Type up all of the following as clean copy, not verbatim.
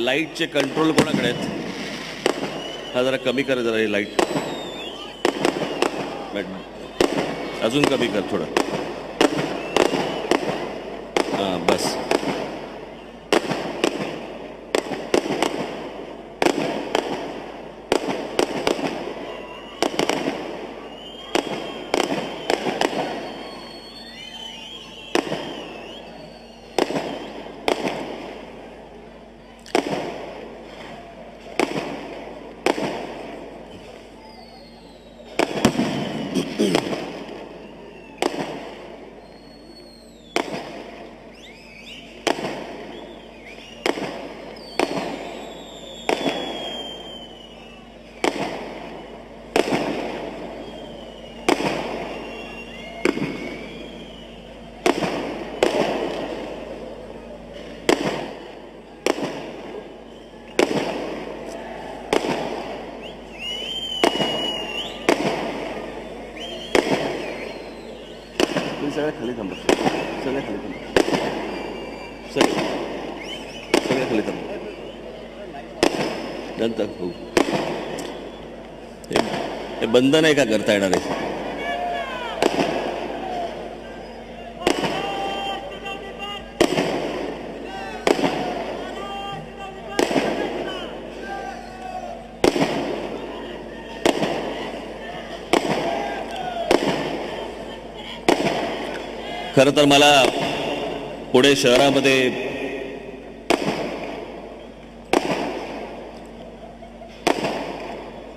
लाईटचे कंट्रोल कोणाकडे आहेत? हा जरा कमी कर, जरा हे लाईट अजून कमी कर थोडं. हां बस. सगळ्या खाली थांबा, सगळ्या खाली थांबा, सगळ्या खाली थांबा. नंतर हो, हे बंद नाही का करता येणार आहे? खरं तर मला पुणे शहरामध्ये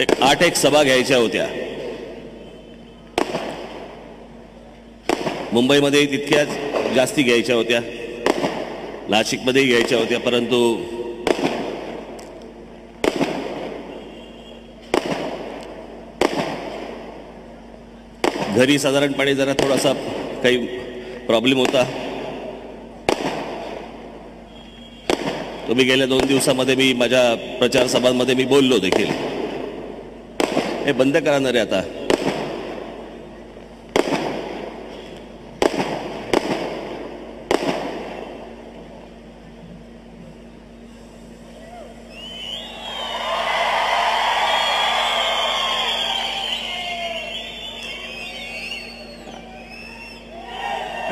एक 8 सभा घ्यायच्या होत्या. मुंबईमध्ये तितक्याच जास्ती घ्यायच्या होत्या, नाशिकमध्येही घ्यायच्या होत्या, परंतु घरी साधारणपणे जरा थोडासा काही प्रॉब्लेम होता. तो मी गेल्या 2 दिवसामध्ये मी माझ्या प्रचार सभांमध्ये मी बोललो देखील. हे बंद करणार आहे आता.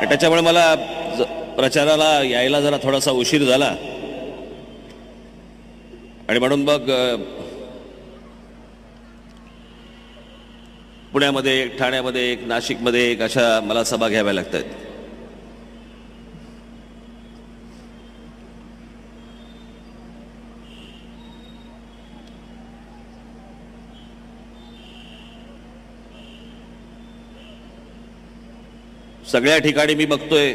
त्याच्यामुळे मला प्रचाराला यायला जरा थोडासा उशीर झाला आणि म्हणून मग पुण्यामध्ये एक, ठाण्यामध्ये एक, नाशिकमध्ये एक, अशा मला सभा घ्याव्या लागतात. सगळ्या ठिकाणी मी बघतोय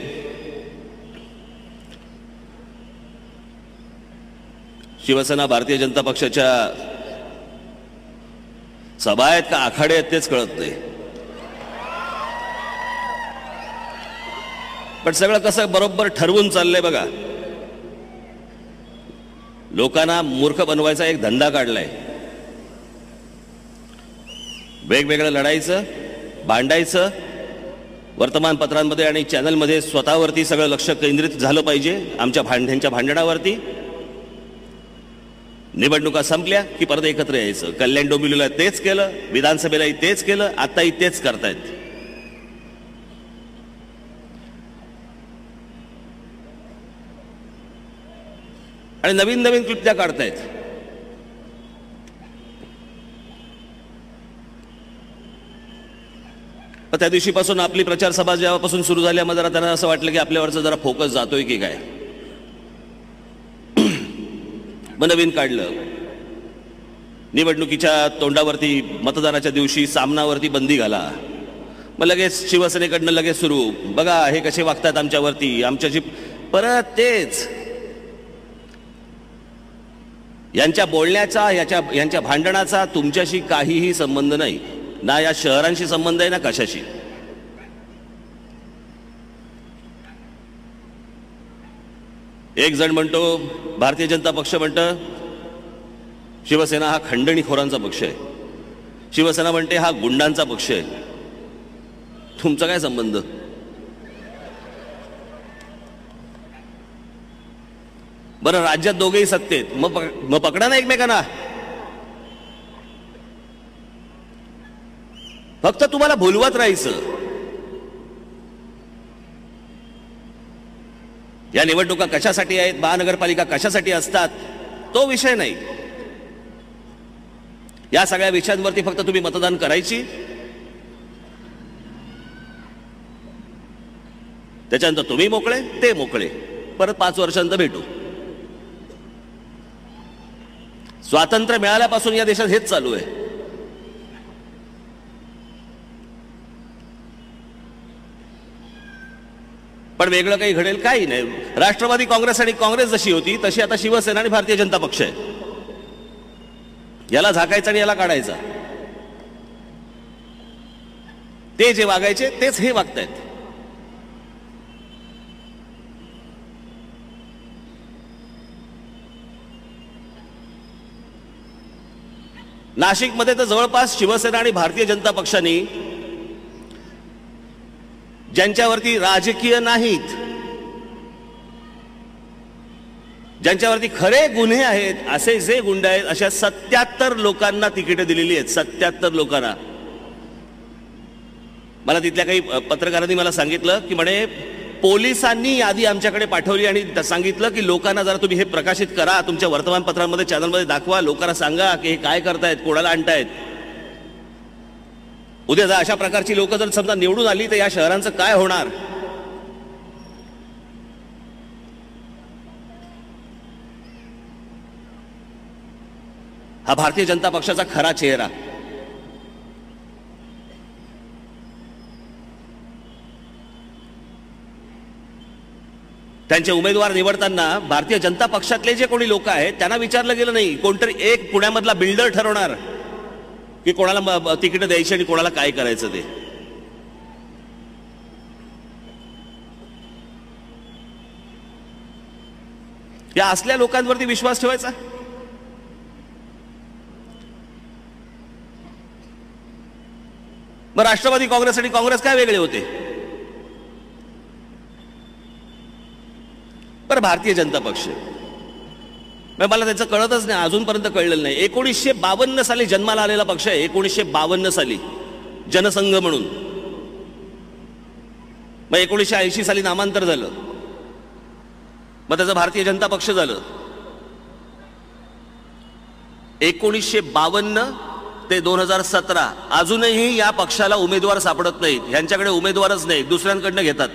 शिवसेना भारतीय जनता पक्षाच्या सभा आहेत का आखाडे आहेत तेच कळत नाही. पण सगळं कसं बरोबर ठरवून चाललंय बघा. लोकांना मूर्ख बनवायचा एक धंदा काढलाय. वेगवेगळं लढायचं, भांडायचं, वर्तमानपत्रांमध्ये आणि चॅनलमध्ये स्वतःवरती सगळं लक्ष केंद्रित झालं पाहिजे, आमच्या भांडणावरती. निवडणुका संपल्या की परत एकत्र यायचं. कल्याण डोंबिवलीला तेच केलं, विधानसभेलाही तेच केलं, आताही तेच करतायत. आणि नवीन नवीन क्लृत्या काढतायत. त्या दिवशीपासून आपली प्रचार सभा जेव्हापासून सुरू झाल्या मग जरा त्यांना असं वाटलं की आपल्यावरचा जरा फोकस जातोय की काय. मग नवीन काढलं. निवडणुकीच्या तोंडावरती मतदानाच्या दिवशी सामनावरती बंदी घाला. मग लगेच शिवसेनेकडनं लगेच सुरू, बघा हे कसे वागतात आमच्यावरती, आमच्याशी. परत तेच यांच्या बोलण्याचा, यांच्या भांडणाचा तुमच्याशी काहीही संबंध नाही. ना या शहरांशी संबंध आहे ना कशाशी. एक जण म्हणतो, भारतीय जनता पक्ष म्हणतं शिवसेना हा खंडणीखोरांचा पक्ष आहे, शिवसेना म्हणते हा गुंडांचा पक्ष आहे. तुमचा काय संबंध? बरं, राज्यात दोघेही सत्तेत, मग पकडा ना एकमेकांना. फक्त तुम्हाला भुलवत राहायचं. या निवडणुका कशासाठी आहेत, महानगरपालिका कशासाठी असतात, तो विषय नाही. या सगळ्या विषयांवरती फक्त तुम्ही मतदान करायची. त्याच्यानंतर तुम्ही मोकळे, ते मोकळे. परत 5 वर्षांनंतर भेटू. स्वातंत्र्य मिळाल्यापासून या देशात हेच चालू आहे. पण वेगळं काही घडेल काही नाही. राष्ट्रवादी काँग्रेस आणि काँग्रेस जशी होती तशी आता शिवसेना आणि भारतीय जनता पक्ष आहे. याला झाकायचं आणि याला काढायचा. ते जे वागायचे तेच हे वागतायत. नाशिकमध्ये तर जवळपास शिवसेना आणि भारतीय जनता पक्षांनी ज्यांच्यावरती राजकीय नाहीत, ज्यांच्यावरती खरे गुन्हे आहेत, असे जे गुंड आहेत, अशा 77 लोकांना तिकीट दिलेली आहेत. 77 लोकांना. मला तिथल्या काही पत्रकारांनी मला सांगितलं की म्हणे पोलिसांनी यादी आमच्याकडे पाठवली आणि सांगितलं की लोकांना जरा तुम्ही हे प्रकाशित करा, तुमच्या वर्तमानपत्रांमध्ये, चॅनलमध्ये दाखवा, लोकांना सांगा की हे काय करतायत, कोणाला आणतायत. उद्या जर अशा प्रकारची लोक जर समजा निवडून आली तर या शहरांचं काय होणार. हा भारतीय जनता पक्षाचा खरा चेहरा. त्यांचे उमेदवार निवडताना भारतीय जनता पक्षातले जे कोणी लोक आहेत त्यांना विचारलं गेलं नाही. कोणतरी एक पुण्यामधला बिल्डर ठरवणार की कोणाला तिकीट द्यायची आणि कोणाला काय करायचं ते. या असल्या लोकांवरती विश्वास ठेवायचा. मग राष्ट्रवादी काँग्रेस आणि काँग्रेस काय वेगळे होते. बरं, भारतीय जनता पक्ष मला त्याचं कळतच नाही, अजूनपर्यंत कळलेलं नाही. 1952 साली जन्माला आलेला पक्ष आहे. 1952 साली जनसंघ म्हणून. मग 1980 साली नामांतर झालं, मग त्याचं भारतीय जनता पक्ष झालं. 1952 ते 2017 अजूनही या पक्षाला उमेदवार सापडत नाहीत. ह्यांच्याकडे उमेदवारच नाही, दुसऱ्यांकडनं घेतात.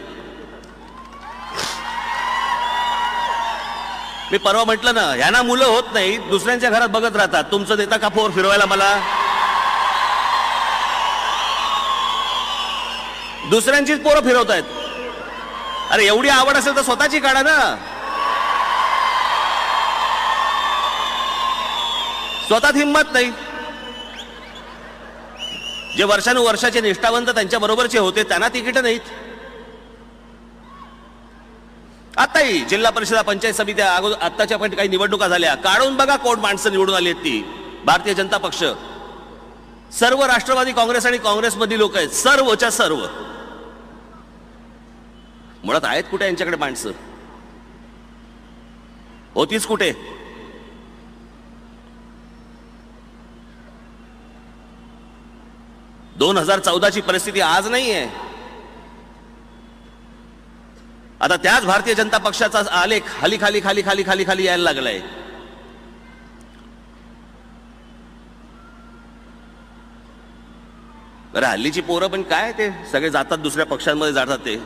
मी परवा म्हटलं ना, ह्यांना मुलं होत नाही, दुसऱ्यांच्या घरात बघत राहतात. तुमचं देता का फोर फिरवायला मला. दुसऱ्यांचीच पोरं फिरवतायत. अरे एवढी आवड असेल तर स्वतःची काढा ना. स्वतःत हिंमत नाही. जे वर्षानुवर्षाचे निष्ठावंत त्यांच्या बरोबरचे होते त्यांना तिकीट नाहीत. आताही जिल्हा परिषदा, पंचायत समित्या, आताच्या पण काही निवडणुका झाल्या, काढून बघा कोण माणसं निवडून आली आहेत. ती भारतीय जनता पक्ष, सर्व राष्ट्रवादी काँग्रेस आणि काँग्रेसमधली लोक आहेत. सर्वच्या सर्व. मुळात आहेत कुठे यांच्याकडे माणसं. होतीच कुठे. दोन 2014ची परिस्थिती आज नाहीये. आता त्याच भारतीय जनता पक्षाचा आलेख खाली खाली खाली खाली खाली खाली यायला लागलाय. बरं, हल्लीची पोरं पण काय ते सगळे जातात दुसऱ्या पक्षांमध्ये जातात. ते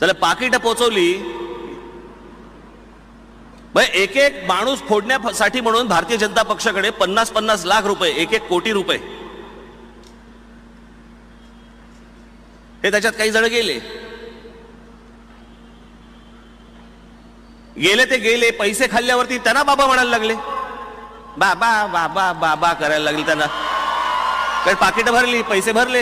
चला पाकिट पोचवली. एक एक माणूस फोडण्यासाठी म्हणून भारतीय जनता पक्षाकडे 50-50 लाख रुपये, 1-1 कोटी रुपये, हे त्याच्यात काही जण गेले. ते गेले. पैसे खाल्ल्यावरती त्यांना बाबा म्हणायला लागले. बाबा बाबा बाबा करायला लागले त्यांना. काही पाकिटं भरली, पैसे भरले.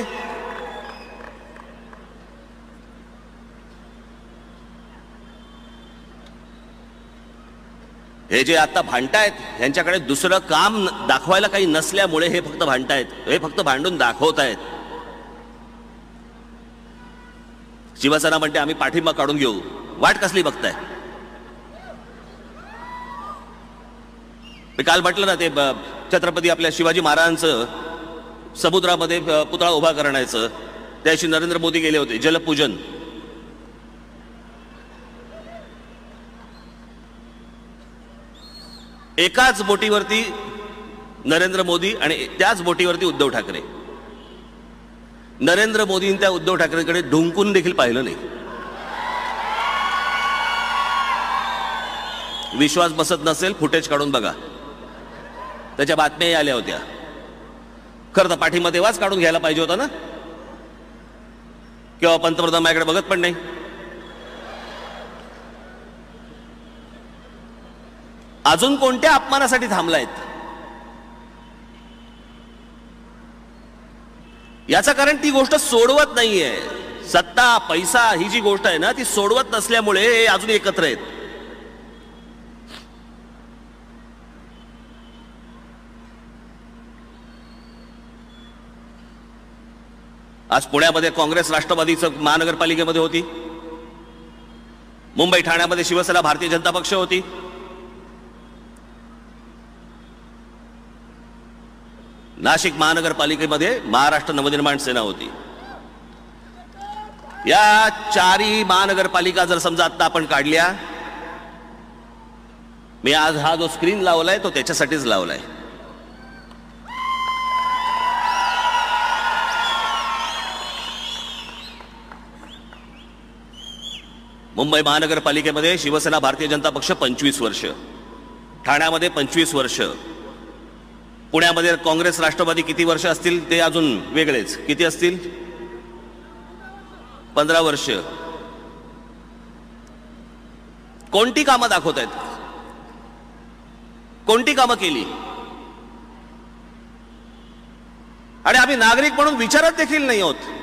हे जे आता भांडतायत ह्यांच्याकडे दुसरं काम दाखवायला काही नसल्यामुळे हे फक्त भांडतायत. हे फक्त भांडून दाखवतायत. शिवसेना म्हणते आम्ही पाठिंबा काढून घेऊ. वाट कसली बघताय. मी काल म्हटलं ना ते छत्रपती आपल्या शिवाजी महाराजांचं समुद्रामध्ये पुतळा उभा करण्याचं, त्याशी नरेंद्र मोदी गेले होते, जलपूजन. एकाच बोटीवरती नरेंद्र मोदी आणि त्याच बोटीवरती उद्धव ठाकरे. नरेंद्र मोदींनी त्या उद्धव ठाकरेंकडे ढुंकून देखील पाहिलं नाही. विश्वास बसत नसेल फुटेज काढून बघा, त्याच्या बातम्याही आल्या होत्या. खरं तर पाठीमध्ये वाच काढून घ्यायला पाहिजे होता ना, किंवा पंतप्रधान माझ्याकडे बघत पण नाही. अजून कोणत्या अपमानासाठी थांबलायत याचं कारण ती गोष्ट सोडवत नाहीये. सत्ता पैसा ही जी गोष्ट आहे ना, ती सोडवत नसल्यामुळे हे अजून एकत्र आहेत. आज पुण्यामध्ये काँग्रेस राष्ट्रवादीचं महानगरपालिकेमध्ये होती, मुंबई ठाण्यामध्ये शिवसेना भारतीय जनता पक्ष होती, नाशिक महानगरपालिकेमध्ये महाराष्ट्र नवनिर्माण सेना होती. या चारही महानगरपालिका जर समजा आता आपण काढल्या, मी आज हा जो स्क्रीन लावलाय तो त्याच्यासाठीच लावलाय. मुंबई महानगरपालिकेमध्ये शिवसेना भारतीय जनता पक्ष 25 वर्ष, ठाण्यामध्ये 25 वर्ष, पुण्यामध्ये काँग्रेस राष्ट्रवादी किती वर्ष असतील ते अजून वेगळेच, किती असतील, 15 वर्ष. कोणती कामं दाखवत आहेत, कोणती कामं केली? आणि आम्ही नागरिक म्हणून विचारत देखील नाही आहोत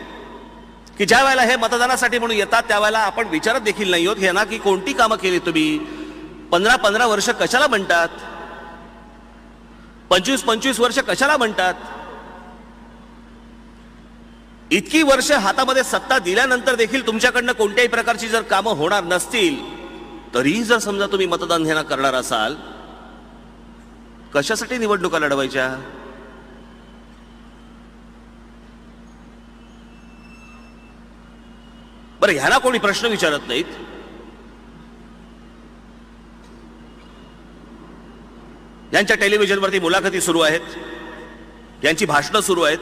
की ज्या वेळेला हे मतदानासाठी म्हणून येतात त्यावेळेला आपण विचारत देखील नाही आहोत हे ना की कोणती कामं केली तुम्ही. 15-15 वर्ष कशाला म्हणतात, 25-25 वर्ष कशाला म्हणतात? इतकी वर्ष हातामध्ये सत्ता दिल्यानंतर देखील तुमच्याकडनं कोणत्याही प्रकारची जर कामं होणार नसतील तरीही जर समजा तुम्ही मतदान हे ना करणार असाल, कशासाठी निवडणुका लढवायच्या? बरं, ह्याला कोणी प्रश्न विचारत नाहीत. यांच्या टेलिव्हिजनवरती मुलाखती सुरू आहेत, यांची भाषणं सुरू आहेत.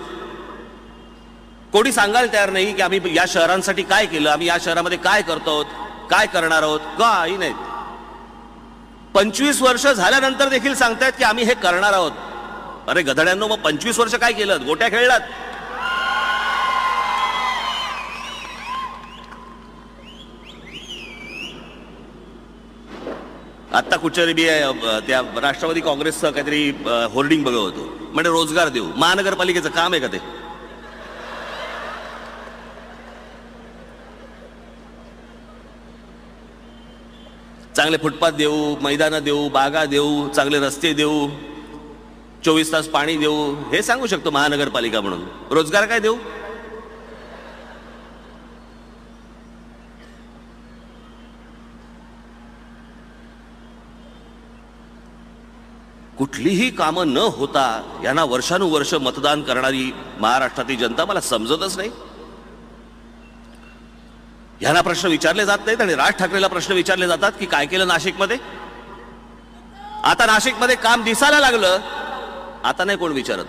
कोणी सांगायला तयार नाही की आम्ही या शहरांसाठी काय केलं, आम्ही या शहरामध्ये काय करतो आहोत, काय करणार आहोत. काही नाहीत. 25 वर्ष झाल्यानंतर देखील सांगतायत की आम्ही हे करणार आहोत. अरे गधड्यांनो, मग 25 वर्ष काय केलं? गोट्या खेळलात? आत्ता कुठच्या बी त्या राष्ट्रवादी काँग्रेसचं काहीतरी होर्डिंग बघत होतो, म्हणजे रोजगार देऊ. महानगरपालिकेचं काम आहे का ते? चांगले फुटपाथ देऊ, मैदानं देऊ, बागा देऊ, चांगले रस्ते देऊ, 24 तास पाणी देऊ, हे सांगू शकतो महानगरपालिका म्हणून. रोजगार काय देऊ? कुठलीही कामं न होता यांना वर्षानुवर्ष मतदान करणारी महाराष्ट्रातील जनता मला समजतच नाही. यांना प्रश्न विचारले जात नाहीत आणि राज ठाकरेला प्रश्न विचारले जातात की काय केलं नाशिकमध्ये. आता नाशिकमध्ये काम दिसायला लागलं, आता नाही कोण विचारत.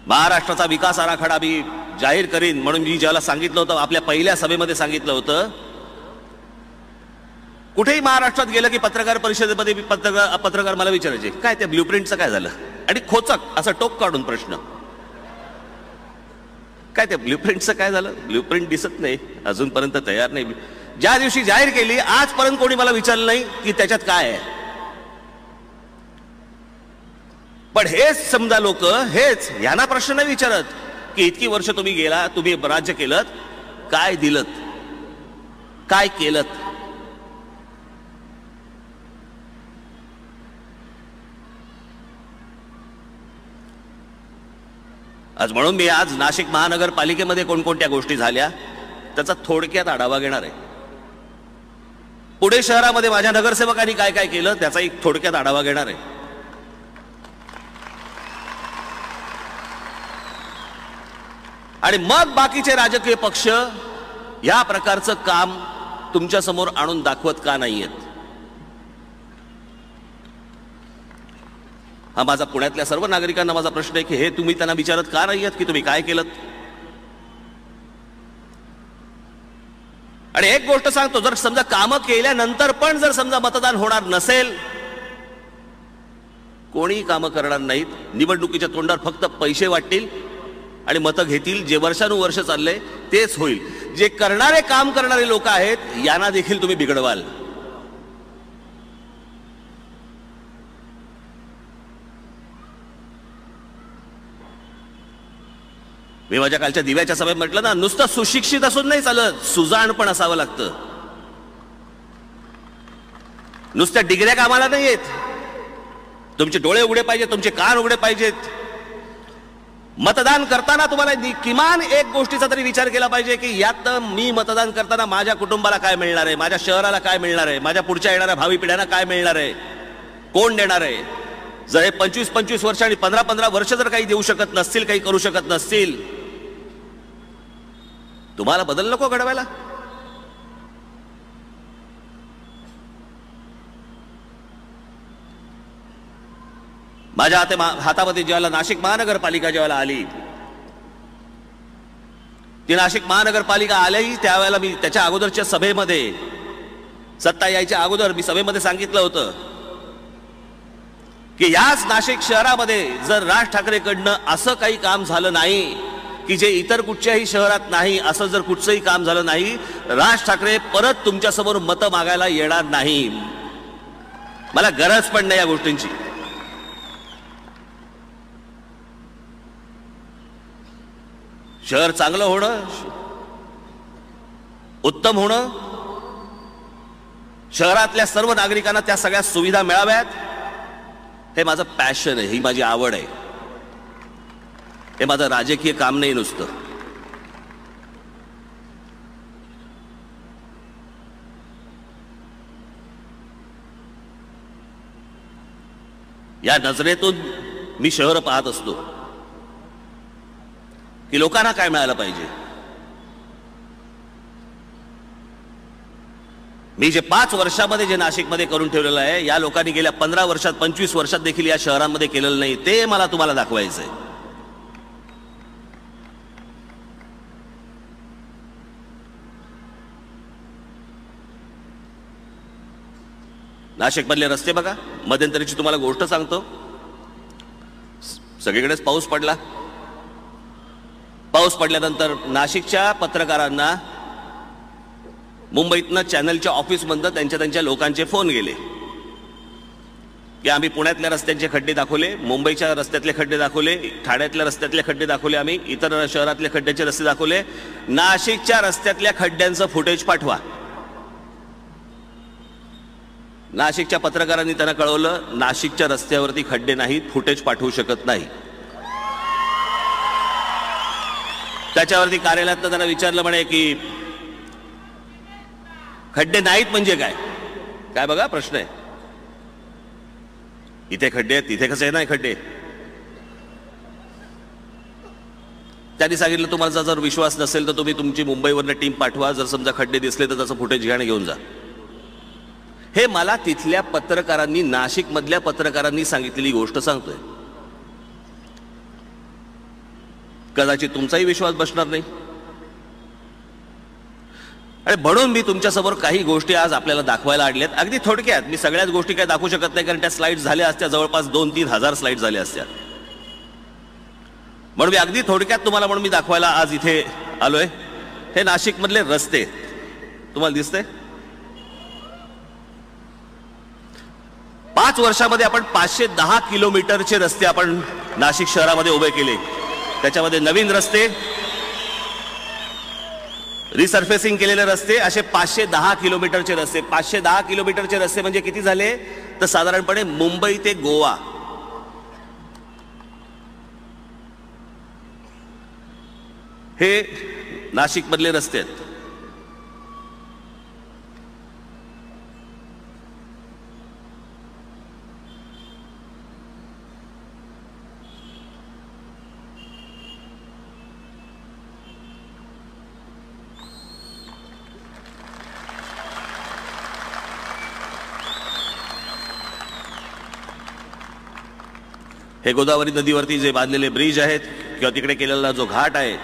महाराष्ट्राचा विकास आराखडा मी जाहीर करीन म्हणून मी ज्याला सांगितलं होतं, आपल्या पहिल्या सभेमध्ये सांगितलं होतं, कुठेही महाराष्ट्रात गेलं की पत्रकार परिषदेमध्ये पत्रकार मला विचारायचे काय त्या ब्ल्यूप्रिंटचं काय झालं, आणि खोचक असं टोक काढून प्रश्न, काय त्या ब्ल्यूप्रिंटचं काय झालं? ब्ल्यूप्रिंट दिसत नाही, अजूनपर्यंत तयार नाही. ज्या दिवशी जाहीर केली आजपर्यंत कोणी मला विचारलं नाही की त्याच्यात काय आहे. पण हेच समजा लोक हेच यांना प्रश्न नाही विचारत की इतकी वर्ष तुम्ही गेला, तुम्ही राज्य केलं, काय दिलं, काय केलं. आज म्हणून मी आज नाशिक महानगरपालिकेमध्ये कोणकोणत्या गोष्टी झाल्या त्याचा थोडक्यात आढावा घेणार आहे. पुणे शहरामध्ये माझ्या नगरसेवकांनी काय काय केलं त्याचा एक थोडक्यात आढावा घेणार आहे. आणि मग बाकीचे राजकीय पक्ष या प्रकारचं काम तुमच्या समोर आणून दाखवत का नाहीयेत? हा माझा पुण्यातल्या सर्व नागरिकांना माझा प्रश्न आहे की हे तुम्ही त्यांना विचारत का नाहीयेत की तुम्ही काय केलं? आणि एक गोष्ट सांगतो, जर समजा कामं केल्यानंतर पण जर समजा मतदान होणार नसेल, कोणी कामं करणार नाहीत, निवडणुकीच्या तोंडावर फक्त पैसे वाटतील आणि मतं घेतील, जे वर्षानुवर्ष चाललंय तेच होईल. जे करणारे काम करणारे लोक आहेत यांना देखील तुम्ही बिघडवाल. मी माझ्या कालच्या दिव्याच्या सभेत म्हटलं ना, नुसतं सुशिक्षित असून नाही चालत, सुजाण पण असावं लागतं. नुसत्या डिग्र्या कामाला नाही येत. तुमचे डोळे उघडे पाहिजेत, तुमचे कान उघडे पाहिजेत. मतदान करताना तुम्हाला किमान एक गोष्टीचा तरी विचार केला पाहिजे की यात मी मतदान करताना माझ्या कुटुंबाला काय मिळणार आहे, माझ्या शहराला काय मिळणार आहे, माझ्या पुढच्या येणाऱ्या भावी पिढ्यांना काय मिळणार आहे, कोण देणार आहे. जर हे 25-25 वर्ष आणि 15-15 वर्ष जर काही देऊ शकत नसतील, काही करू शकत नसतील, तुम्हाला बदल नको घडवायला? माझ्या हातामध्ये ज्यावेळेला नाशिक महानगरपालिका ज्यावेळेला आली, ती नाशिक महानगरपालिका आली त्यावेळेला मी त्याच्या अगोदरच्या सभेमध्ये, सत्ता यायच्या अगोदर मी सभेमध्ये सांगितलं होतं की याच नाशिक शहरामध्ये जर राज ठाकरेकडनं असं काही काम झालं नाही की जे इतर कुठच्याही शहरात नाही, असं जर कुठचंही काम झालं नाही, राज ठाकरे परत तुमच्यासमोर मतं मागायला येणार नाही. मला गरज पण नाही या गोष्टींची. शहर चांगलं होणं, उत्तम होणं, शहरातल्या सर्व नागरिकांना त्या सगळ्या सुविधा मिळाव्यात, हे माझं पॅशन आहे, ही माझी आवड आहे. हे माझं राजकीय काम नाही नुसतं. या नजरेतून मी शहर पाहत असतो की लोकांना काय मिळालं पाहिजे. मी जे 5 वर्षामध्ये जे नाशिकमध्ये करून ठेवलेलं आहे, या लोकांनी गेल्या 15 वर्षात 25 वर्षात देखील या शहरांमध्ये केलेलं नाही, ते मला तुम्हाला दाखवायचंय. नाशिकमधले रस्ते बघा. मध्यंतरीची तुम्हाला गोष्ट सांगतो, सगळीकडेच पाऊस पडला. पाऊस पडल्यानंतर नाशिकच्या पत्रकारांना मुंबईतनं चॅनलच्या ऑफिसमधनं त्यांच्या लोकांचे फोन गेले की आम्ही पुण्यातल्या रस्त्यांचे खड्डे दाखवले, मुंबईच्या रस्त्यातले खड्डे दाखवले, ठाण्यातल्या रस्त्यातले खड्डे दाखवले, आम्ही इतर शहरातले खड्ड्याचे रस्ते दाखवले, नाशिकच्या रस्त्यातल्या खड्ड्यांचं फुटेज पाठवा. नाशिकच्या पत्रकारांनी त्यांना कळवलं, नाशिकच्या रस्त्यावरती खड्डे नाहीत, फुटेज पाठवू शकत नाही. त्याच्यावरती कार्यालयात त्यांना विचारलं म्हणे की खड्डे नाहीत म्हणजे काय? काय बघा प्रश्न आहे, इथे खड्डे आहेत, तिथे कसे नाही खड्डे? त्यांनी सांगितलं तुम्हाला जर विश्वास नसेल तर तुम्ही तुमची मुंबईवरनं टीम पाठवा, जर समजा खड्डे दिसले तर त्याचं फुटेज घ्या आणि घेऊन जा. हे मला तिथल्या पत्रकारांनी, नाशिकमधल्या पत्रकारांनी सांगितलेली गोष्ट सांगतोय. कदाचित तुमचाही विश्वास बसणार नाही. आणि म्हणून मी तुमच्यासमोर काही गोष्टी आज आपल्याला दाखवायला आणल्यात. अगदी थोडक्यात, मी सगळ्याच गोष्टी काय दाखवू शकत नाही कारण त्या स्लाइड्स झाल्या असत्या, जवळपास 2-3 हजार स्लाइड झाल्या असत्या. म्हणून मी अगदी थोडक्यात तुम्हाला म्हणून मी दाखवायला आज इथे आलोय. हे नाशिकमधले रस्ते तुम्हाला दिसतंय. 5 वर्षामध्ये आपण 510 किलोमीटरचे रस्ते आपण नाशिक शहरामध्ये उभे केले. त्याच्यामध्ये नवीन रस्ते, रिसर्फेसिंग केलेले रस्ते, असे 510 किलोमीटरचे रस्ते. 510 किलोमीटरचे रस्ते म्हणजे किती झाले तर साधारणपणे मुंबई ते गोवा हे नाशिकमधले रस्ते आहेत. हे गोदावरी नदीवरती जे बांधलेले ब्रिज आहेत किंवा तिकडे केलेला जो घाट आहे,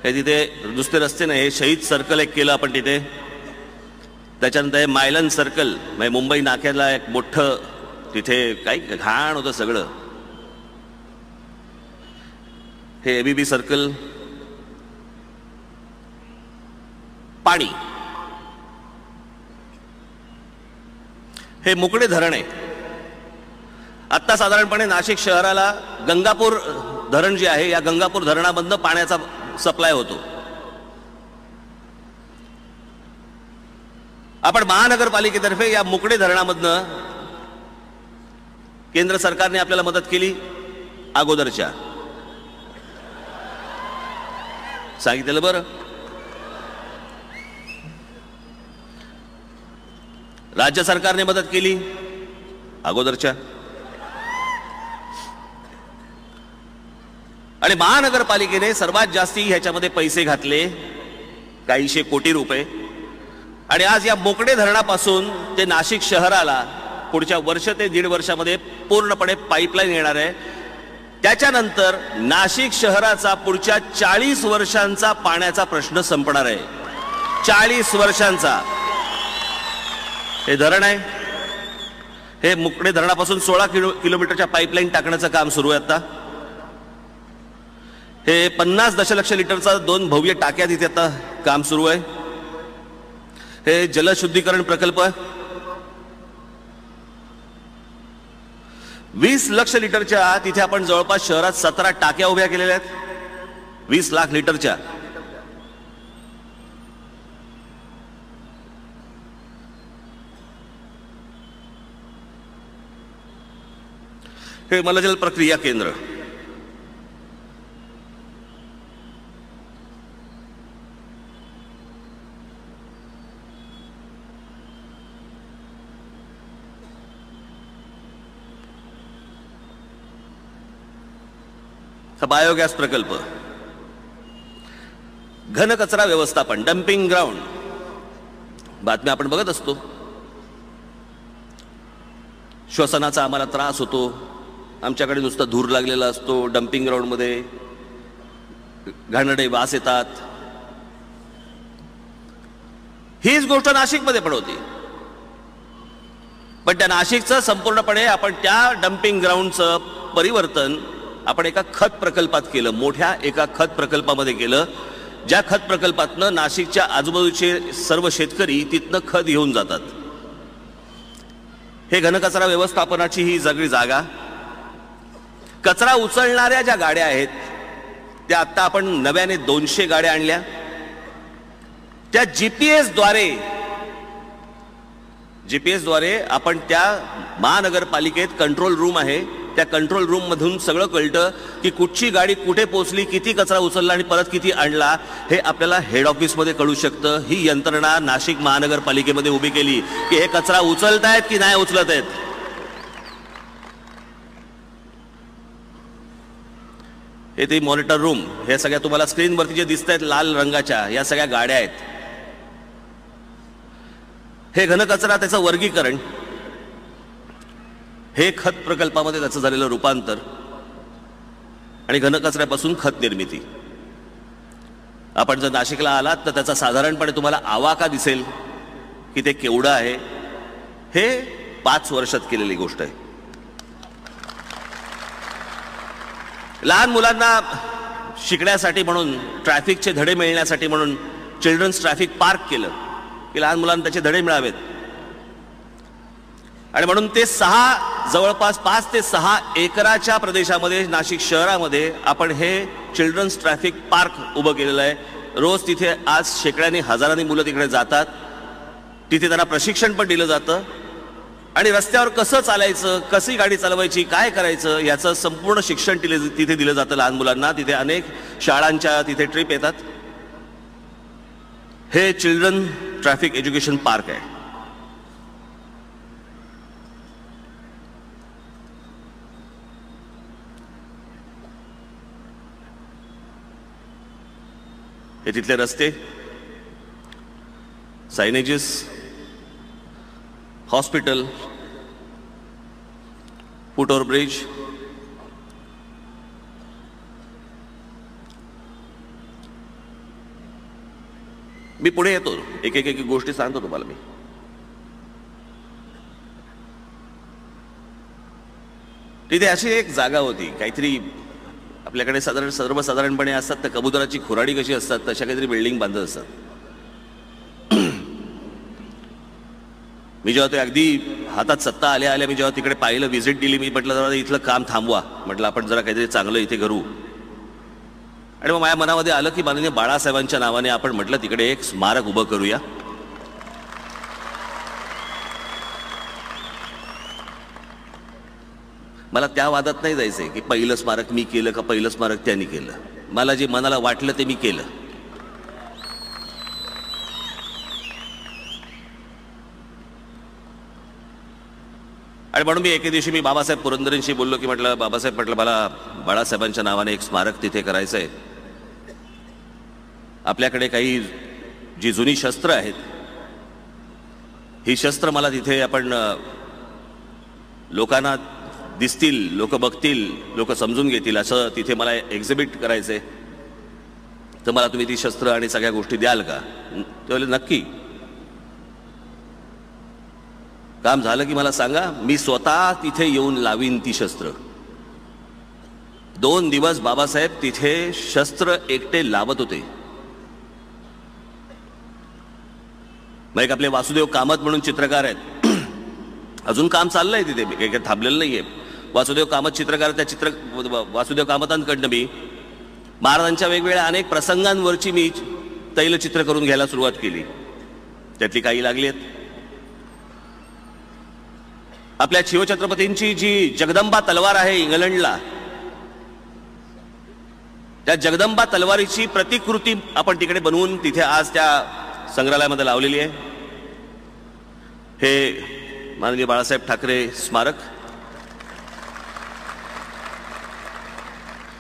हे तिथे दुसरे रस्ते नाही, हे शहीद सर्कल एक केलं आपण तिथे. त्याच्यानंतर हे मायलन सर्कल, म्हणजे मुंबई नाक्याला एक मोठं तिथे काही घाण होतं सगळं. हे एबीबी सर्कल. पाणी, हे मोकळे धरण आहे. आत्ता साधारणपणे नाशिक शहराला गंगापूर धरण जे आहे, या गंगापूर धरणामधनं पाण्याचा सप्लाय होतो. आपण महानगरपालिकेतर्फे या मोकळे धरणामधनं केंद्र सरकारने आपल्याला मदत केली. अगोदरच्या सांगितलेलं बरं. राज्य सरकारने मदत केली अगोदरच्या, आणि महानगरपालिकेने सर्वात जास्ती ह्याच्यामध्ये पैसे घातले, काहीशे कोटी रुपये. आणि आज या मोकळे धरणापासून ते नाशिक शहराला पुढच्या वर्ष ते 1.5 वर्षामध्ये पूर्णपणे पाईपलाईन येणार आहे. त्याच्यानंतर नाशिक शहराचा पुढच्या 40 वर्षांचा पाण्याचा प्रश्न संपणार आहे. 40 वर्षांचा हे धरण आहे. हे मोकळे धरणापासून 16 किलोमीटरच्या पाईपलाईन टाकण्याचं काम सुरू आहे आता. हे 50 दशलक्ष लिटरचा 2 भव्य टाक्या तिथे आता काम सुरू आहे. हे जलशुद्धीकरण प्रकल्प 20 लक्ष लिटरच्या, तिथे आपण जवळपास शहरात 17 टाक्या उभ्या केलेल्या आहेत 20 लाख लिटरच्या. हे मलजल प्रक्रिया केंद्र. बायोगॅस प्रकल्प. घनकचरा व्यवस्थापन, डम्पिंग ग्राउंड. बातम्या आपण बघत असतो, श्वसनाचा आम्हाला त्रास होतो, आमच्याकडे नुसता धूर लागलेला असतो, डम्पिंग ग्राउंडमध्ये घाणेरडे वास येतात. हीच गोष्ट नाशिकमध्ये पण होती. पण त्या नाशिकचं संपूर्णपणे आपण त्या डम्पिंग ग्राउंडचं परिवर्तन आपण एका खत प्रकल्पात केलं, मोठ्या एका खत प्रकल्पामध्ये केलं, ज्या खत प्रकल्पातनं नाशिकच्या आजूबाजूचे सर्व शेतकरी तिथनं खत घेऊन जातात. हे घनकचरा व्यवस्थापनाची ही सगळी जागा. कचरा उचलणाऱ्या ज्या गाड्या आहेत त्या आत्ता आपण नव्याने 200 गाड्या आणल्या. त्या जीपीएस द्वारे आपण त्या महानगरपालिकेत कंट्रोल रूम आहे, त्या कंट्रोल रूम मधून सगळं कळतं की कुठची गाडी कुठे पोहोचली, किती कचरा उचलला आणि परत किती आणला, हे आपल्याला हेड ऑफिसमध्ये कळू शकतं. ही यंत्रणा नाशिक महानगरपालिकेमध्ये उभी केली की हे कचरा उचलतायत की नाही उचलत आहेत. हे ते मॉनिटर रूम, हे सगळ्या तुम्हाला स्क्रीनवरती जे दिसत आहेत लाल रंगाच्या, या सगळ्या गाड्या आहेत. हे घनकचरा, त्याचं वर्गीकरण, हे खत प्रकल्पामध्ये त्याचं झालेलं रूपांतर, आणि घनकचऱ्यापासून खत निर्मिती. आपण जर नाशिकला आलात तर त्याचा साधारणपणे तुम्हाला आवाका दिसेल की ते केवढं आहे. हे 5 वर्षात केलेली गोष्ट आहे. लहान मुलांना शिकण्यासाठी म्हणून, ट्रॅफिकचे धडे मिळण्यासाठी म्हणून चिल्ड्रन्स ट्रॅफिक पार्क केलं की लहान मुलांना त्याचे धडे मिळावेत. आणि म्हणून ते जवळपास 5 ते 6 एकराच्या प्रदेशामध्ये नाशिक शहरामध्ये आपण हे चिल्ड्रन्स ट्रॅफिक पार्क उभं केलेलं आहे. रोज तिथे आज शेकड्याने हजारांनी मुलं तिकडे जातात. तिथे त्यांना प्रशिक्षण पण दिलं जातं आणि रस्त्यावर कसं चालायचं, कशी गाडी चालवायची, काय करायचं याचं संपूर्ण शिक्षण तिथे दिलं जातं लहान मुलांना. तिथे अनेक शाळांच्या तिथे ट्रिप येतात. हे चिल्ड्रन ट्रॅफिक एज्युकेशन पार्क आहे. हे तिथले रस्ते, सायनेजेस, हॉस्पिटल, फूट ओव्हरब्रिज, मी पुढे येतो, एक एक एक गोष्टी सांगतो तुम्हाला मी. तिथे अशी एक जागा होती, काहीतरी आपल्याकडे सर्वसाधारणपणे असतात तर कबुतराची खुराडी कशी असतात तशा काहीतरी बिल्डिंग बांधत असतात. मी जेव्हा ते अगदी हातात सत्ता आल्या आल्या मी जेव्हा तिकडे पाहिलं, व्हिजिट दिली, मी म्हटलं जरा इथलं काम थांबवा, म्हटलं आपण जरा काहीतरी चांगलं इथे करू. आणि मग माझ्या मनामध्ये आलं की माननीय बाळासाहेबांच्या नावाने आपण म्हटलं तिकडे एक स्मारक उभं करूया. मला त्या वादात नाही जायचंय की पहिलं स्मारक मी केलं का पहिलं स्मारक त्यांनी केलं. मला जे मनाला वाटलं ते मी केलं. आणि म्हणून मी एके दिवशी मी बाबासाहेब पुरंदरेंशी बोललो की म्हटलं बाबासाहेब, म्हटलं मला बाळासाहेबांच्या नावाने एक स्मारक तिथे करायचंय. आपल्याकडे काही जी जुनी शस्त्र आहेत, ही शस्त्र मला तिथे आपण लोकांना दिसतील, लोक बघतील, लोक समजून घेतील असं तिथे मला एक्झिबिट करायचंय. तर मला तुम्ही ती शस्त्र आणि सगळ्या गोष्टी द्याल का? ते बोलले नक्की. काम झालं की मला सांगा, मी स्वतः तिथे येऊन लावीन ती शस्त्र. 2 दिवस बाबासाहेब तिथे शस्त्र एकटे लावत होते. मग एक आपले वासुदेव कामत म्हणून चित्रकार आहेत, अजून काम चाललंय तिथे, काही थांबलेलं नाहीये. वासुदेव कामत चित्रकार, त्या वासुदेव कामतांकडनं मी महाराजांच्या वेगवेगळ्या अनेक प्रसंगांवरची मी तैलचित्र करून घ्यायला सुरुवात केली. त्यातली काही लागली आहेत. आपल्या शिवछत्रपतींची जी जगदंबा तलवार आहे इंग्लंडला, त्या जगदंबा तलवारीची प्रतिकृती आपण तिकडे बनवून तिथे आज त्या संग्रहालयामध्ये लावलेली आहे. हे माननीय बाळासाहेब ठाकरे स्मारक.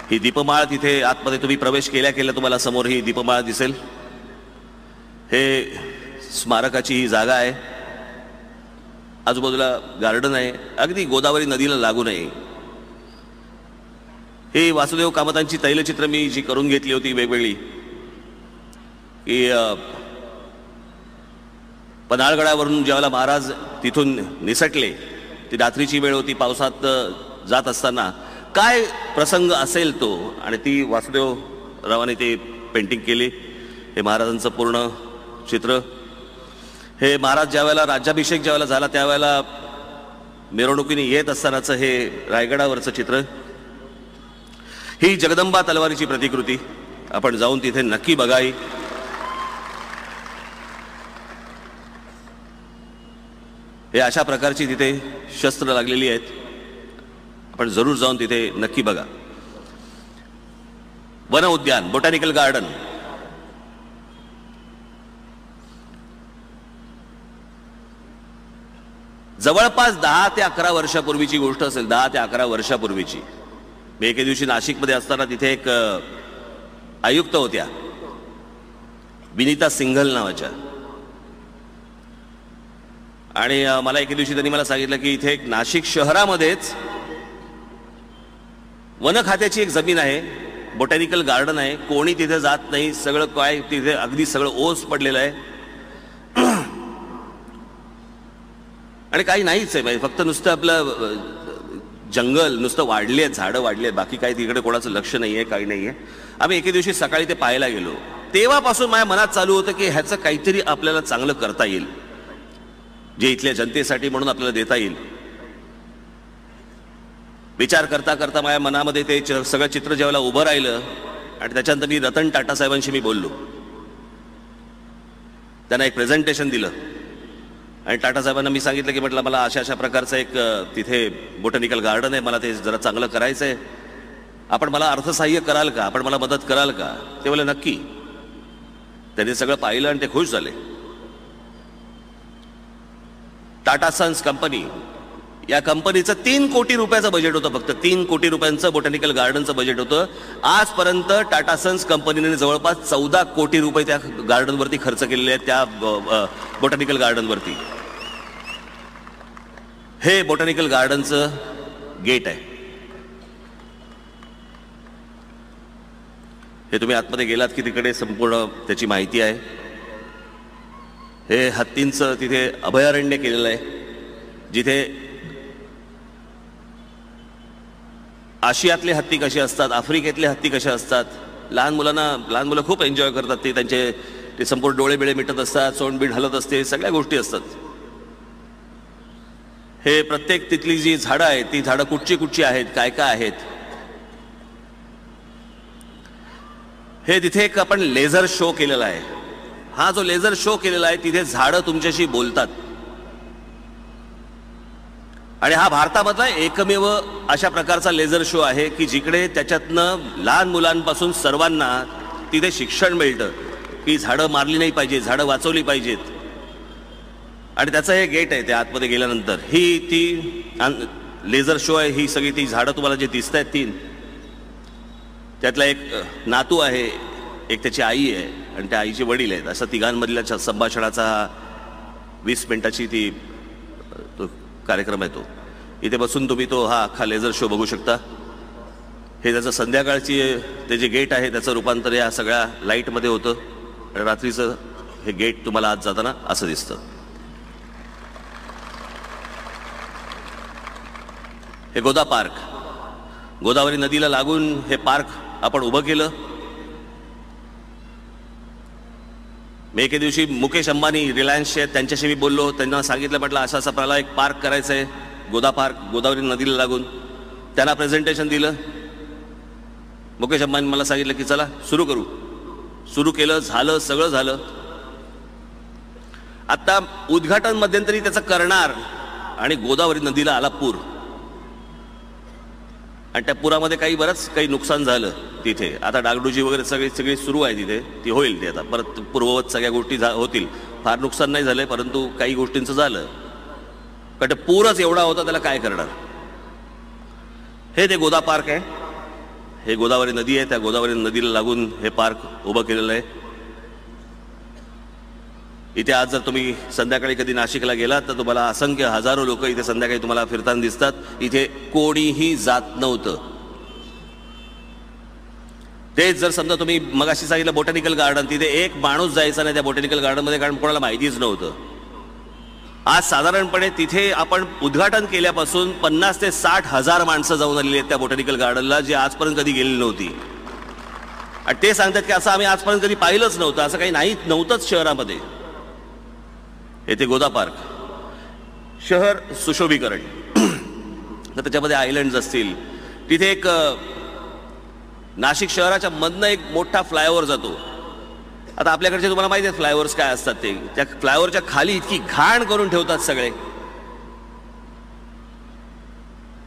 ही दीपमाळ तिथे आतमध्ये तुम्ही प्रवेश केल्या केल्या तुम्हाला समोर ही दीपमाळ दिसेल. हे स्मारकाची ही जागा आहे. आजूबाजूला गार्डन आहे, अगदी गोदावरी नदीला लागून आहे. ही वासुदेव कामतांची तैलचित्र मी जी करून घेतली होती वेगवेगळी, की पन्हाळगडावरून ज्यावेळेला महाराज तिथून निसटले, ती रात्रीची वेळ होती, पावसात जात असताना काय प्रसंग असेल तो, आणि ती वासुदेवरावांनी ते पेंटिंग केली. हे महाराजांचं पूर्ण चित्र. हे महाराज ज्यावेळेला राज्याभिषेक ज्यावेळेला झाला त्यावेळेला मिरवणुकीने येत असतानाचं हे रायगडावरचं चित्र. ही जगदंबा तलवारीची प्रतिकृती आपण जाऊन तिथे नक्की बघावी. हे अशा प्रकारची तिथे शस्त्र लागलेली आहेत. आपण जरूर जाऊन तिथे नक्की बघा. वन उद्यान, बोटॅनिकल गार्डन. जवळपास 10 ते 11 वर्षापूर्वीची गोष्ट असेल, 10 ते 11 वर्षापूर्वीची. मी एके दिवशी नाशिकमध्ये असताना तिथे एक आयुक्त होत्या, विनीता सिंघल नावाच्या. आणि मला एके दिवशी त्यांनी मला सांगितलं की इथे एक नाशिक शहरामध्येच वन खात्याची एक जमीन आहे, बोटॅनिकल गार्डन आहे, कोणी तिथे जात नाही, सगळं काय तिथे अगदी सगळं ओस पडलेलं आहे. आणि काही नाहीच आहे, फक्त नुसतं आपलं जंगल नुसतं वाढले आहेत, झाडं वाढली आहेत, बाकी काही तिकडे कोणाचं लक्ष नाही आहे, काही नाही आहे. आम्ही एके दिवशी सकाळी ते पाहायला गेलो. तेव्हापासून माझ्या मनात चालू होतं की ह्याचं काहीतरी आपल्याला चांगलं करता येईल, जे इथल्या जनतेसाठी म्हणून आपल्याला देता येईल. विचार करता करता माझ्या मनामध्ये ते सगळं चित्र ज्यावेळेला उभं राहिलं, आणि त्याच्यानंतर मी रतन टाटा साहेबांशी मी बोललो. त्यांना एक प्रेझेंटेशन दिलं आणि टाटा साहेबांना मी सांगितलं की म्हटलं मला अशा अशा प्रकारचं एक तिथे बोटॅनिकल गार्डन आहे, मला ते जरा चांगलं करायचं आहे, आपण मला अर्थसहाय्य कराल का, आपण मला मदत कराल का? ते बोलले नक्की. त्यांनी सगळं पाहिलं आणि ते खुश झाले. टाटा सन्स कंपनी या कंपनीचं 3 कोटी रुपयाचं बजेट होतं, फक्त 3 कोटी रुपयांचं बोटॅनिकल गार्डनचं बजेट होतं. आजपर्यंत टाटा सन्स कंपनीने जवळपास 14 कोटी रुपये त्या गार्डनवरती खर्च केलेले आहेत, त्या बोटॅनिकल गार्डनवरती. हे बोटॅनिकल गार्डनचं गेट आहे. हे तुम्ही आतमध्ये गेलात की तिकडे संपूर्ण त्याची माहिती आहे. हे हत्तींचं तिथे अभयारण्य केलेलं आहे, जिथे आशियातले हत्ती कसे असतात, आफ्रिकेतले हत्ती कसे असतात, लहान मुलं खूप एन्जॉय करतात. ते त्यांचे ते संपूर्ण डोळे बिळे मिटत असतात, सोंडबीड हलत असते, सगळ्या गोष्टी असतात. हे प्रत्येक तिथली जी झाडं आहेत ती झाडं कुठची आहेत, काय काय आहेत. हे तिथे एक आपण लेझर शो केलेला आहे. हा जो लेझर शो केलेला आहे तिथे झाडं तुमच्याशी बोलतात. आणि हा भारतामधला एकमेव अशा प्रकारचा लेझर शो आहे की जिकडे त्याच्यातनं लहान मुलांपासून सर्वांना तिथे शिक्षण मिळतं की झाडं मारली नाही पाहिजे, झाडं वाचवली पाहिजेत. आणि त्याचं हे गेट आहे, त्या आतमध्ये गेल्यानंतर ही ती लेझर शो आहे. ही सगळी ती झाडं तुम्हाला जे दिसत आहेत 3, त्यातला एक नातू आहे, एक त्याची आई आहे आणि त्या आईचे वडील आहेत. असं तिघांमधल्या संभाषणाचा 20 मिनिटाची ती कार्यक्रम आहे. तो इथे बसून तुम्ही तो हा अख्खा लेझर शो बघू शकता. हे त्याचं संध्याकाळची ते जे गेट आहे त्याचं रूपांतर या सगळ्या लाईटमध्ये होतं आणि रात्रीचं हे गेट तुम्हाला आज जाताना असं दिसतं. हे गोदा पार्क, गोदावरी नदीला लागून हे पार्क आपण उभं केलं. मी एके दिवशी मुकेश अंबानी रिलायन्सचे त्यांच्याशी मी बोललो. त्यांना सांगितलं, म्हटलं असं असं आपल्याला एक पार्क करायचं आहे, गोदा पार्क, गोदावरी नदीला लागून. त्यांना प्रेझेंटेशन दिलं. मुकेश अंबानी मला सांगितलं की चला सुरू करू. सुरू केलं, झालं, सगळं झालं. आता उद्घाटन मध्यंतरी त्याचं करणार आणि गोदावरी नदीला आला पूर आणि त्या पुरामध्ये बरंच काही नुकसान झालं तिथे. आता डागडुजी वगैरे सगळी सुरू आहे तिथे, ती होईल. ती आता परत पूर्ववत सगळ्या गोष्टी होतील. फार नुकसान नाही झालंय, परंतु काही गोष्टींचं झालं. कारण पूरच एवढा होता, त्याला काय करणार. हे ते गोदा पार्क आहे. हे गोदावरी नदी आहे, त्या गोदावरी नदीला लागून हे पार्क उभं केलेलं आहे. इथे आज जर तुम्ही संध्याकाळी कधी नाशिकला गेलात तर तुम्हाला असंख्य हजारो लोक इथे संध्याकाळी तुम्हाला फिरताना दिसतात. इथे कोणीही जात नव्हतं. तेच जर समजा तुम्ही मगाशी सांगितलं बोटॅनिकल गार्डन, तिथे एक माणूस जायचा नाही त्या बोटॅनिकल गार्डनमध्ये, कारण कोणाला माहितीच नव्हतं. आज साधारणपणे तिथे आपण उद्घाटन केल्यापासून 50 ते 60 हजार माणसं जाऊन आलेली आहेत त्या बोटॅनिकल गार्डनला, जे आजपर्यंत कधी गेलेली नव्हती. आणि ते सांगतात की असं आम्ही आजपर्यंत कधी पाहिलंच नव्हतं, असं काही नव्हतंच शहरामध्ये. येथे गोदा पार्क, शहर सुशोभीकरण. तर त्याच्यामध्ये आयलँड्स असतील. तिथे एक नाशिक शहराच्या मधनं एक मोठा फ्लायओव्हर जातो. आता आपल्याकडचे तुम्हाला माहिती आहे फ्लायओव्हर्स काय असतात ते. त्या फ्लायओव्हरच्या खाली इतकी घाण करून ठेवतात सगळे.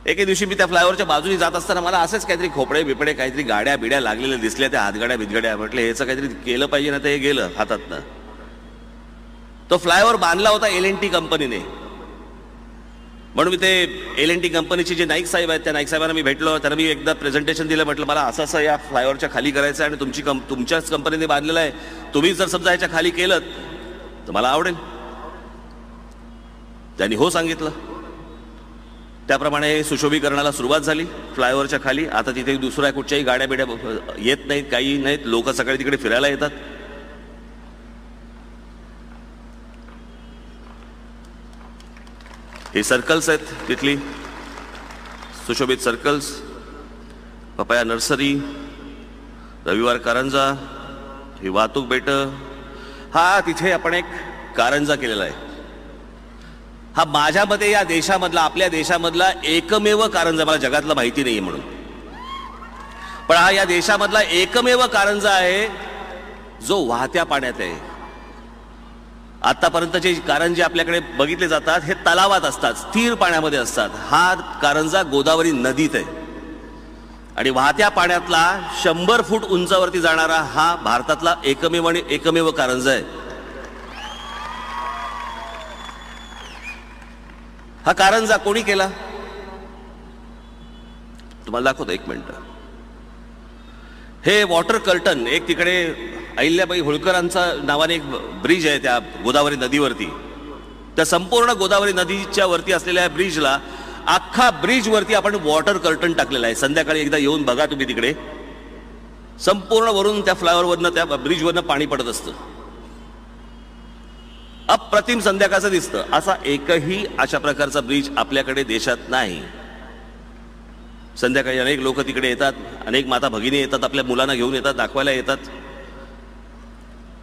एके दिवशी मी त्या फ्लायओव्हरच्या बाजूने जात असताना मला असेच काहीतरी खोपडे बिपडे काहीतरी गाड्या बिड्या लागलेल्या दिसल्या, त्या हातगाड्या बिदगाड्या. म्हटलं ह्याचं काहीतरी केलं पाहिजे ना, तर हे गेलं हातातनं. तो फ्लायओव्हर बांधला होता L&T कंपनीने. म्हणून मी ते L&T कंपनीचे जे नाईक साहेब आहेत त्या नाईक साहेबांना मी भेटलो. त्यांना मी एकदा प्रेझेंटेशन दिलं. म्हटलं मला असं असं या फ्लायओव्हरच्या खाली करायचं आहे आणि तुमच्याच कंपनीने बांधलेलं आहे. तुम्ही जर समजा ह्याच्या खाली केलं तर मला आवडेल. त्यांनी हो सांगितलं. त्याप्रमाणे सुशोभीकरणाला सुरुवात झाली फ्लायओव्हरच्या खाली. आता तिथे दुसऱ्या कुठच्याही गाड्या बिड्या येत नाहीत, काही नाहीत. लोक सकाळी तिकडे फिरायला येतात. हे सर्कल्स आहेत तिथली, सुशोभित सर्कल्स. पपाया नर्सरी, रविवार कारंजा, ही वाहतूक बेट. हा तिथे आपण एक कारंजा केलेला आहे. हा माझ्या मते या देशामधला, आपल्या देशामधला एकमेव कारंजा, मला जगातला माहिती नाहीये म्हणून, पण हा या देशामधला एकमेव कारंजा आहे जो वाहत्या पाण्यात आहे. आतापर्यंतचे कारंजे आपल्याकडे बघितले जातात हे तलावात असतात, स्थिर पाण्यामध्ये असतात. हा कारंजा गोदावरी नदीत आहे आणि वाहत्या पाण्यातला 100 फूट उंचावरती जाणारा हा भारतातला एकमेव आणि एकमेव कारंजा आहे. हा कारंजा कोणी केला तुम्हाला दाखवतो, एक मिनिट. हे वॉटर कर्टन, एक तिकडे अहिल्याबाई होळकरांचा नावाने एक ब्रिज आहे त्या गोदावरी नदीवरती. त्या संपूर्ण गोदावरी नदीच्या वरती असलेल्या ब्रिजला, अख्खा ब्रिज वरती आपण वॉटर कर्टन टाकलेला आहे. संध्याकाळी एकदा येऊन बघा तुम्ही, तिकडे संपूर्ण वरून त्या फ्लायओव्हरवरनं, त्या ब्रिजवरनं पाणी पडत असतं. अप्रतिम संध्याकाळचं दिसतं. असा एकही अशा प्रकारचा ब्रिज आपल्याकडे देशात नाही. संध्याकाळी अनेक लोक तिकडे येतात, अनेक माता भगिनी येतात, आपल्या मुलांना घेऊन येतात, दाखवायला येतात.